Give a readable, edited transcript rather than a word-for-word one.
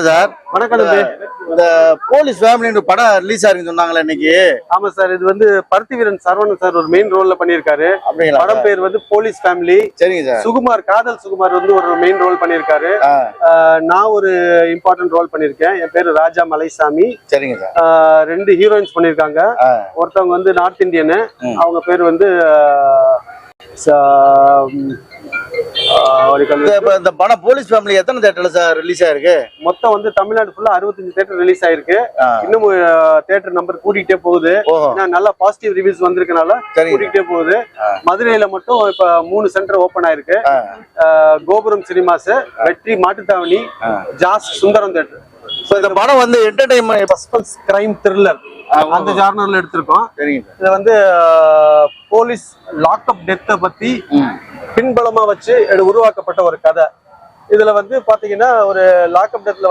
Sir வணக்கம். இந்த police family படம் ரிலீஸ் ஆகுன்னு சொன்னாங்களே இன்னைக்கு. ஆமா சார், இது வந்து பருத்தி வீரன் சரவணன் சார் ஒரு மெயின் ரோல்ல பண்ணியிருக்காரு. அப்படிங்களா? படம் பேர் வந்து போலீஸ் ஃபேமிலி. சரிங்க சார். சுகுமார், காதல் சுகுமார் வந்து ஒரு மெயின் ரோல் பண்ணியிருக்காரு. நான் ஒரு இம்பார்ட்டன்ட் ரோல் பண்ணியிருக்கேன். என் பேரு ராஜா மலைசாமி. சரிங்க சார். 2 ஹீரோயின்ஸ் பண்ணியிருக்காங்க. ஒருத்தவங்க வந்து நார்த் இந்தியனு, அவங்க பேர் வந்து இந்த படம் போலீஸ் ஃபேமிலி எத்தனை தியேட்டர்ல சார் ரிலீஸ் ஆயிருக்கு? மொத்தம் வந்து தமிழ்நாடு ஃபுல்லா 65 தியேட்டர் ரிலீஸ் ஆயிருக்கு. இன்னும் தியேட்டர் நம்பர் கூட்டிகிட்டே போகுது. நல்லா பாசிட்டிவ் ரிவ்யூஸ் வந்திருக்கனால கூட்டிகிட்டே போகுது. மதுரையில மட்டும் இப்ப 3 சென்டர் ஓபன் ஆயிருக்கு. கோபுரம் சினிமாஸ், வெற்றி மாட்டுத்தாவணி, ஜாஸ், சுந்தரம் தியேட்டர். இந்த படம் வந்து என்டர்டைன்மெண்ட், சஸ்பென்ஸ், கிரைம், த்ரில்லர் அந்த ஜார்னர்ல எடுத்திருக்கோம். இது வந்து போலீஸ் லாக்அப் டெத்தை பத்தி பின்பலமா வச்சு உருவாக்கப்பட்ட ஒரு கதை. இதுல வந்து பாத்தீங்கன்னா ஒரு லாக்அப் டெத்ல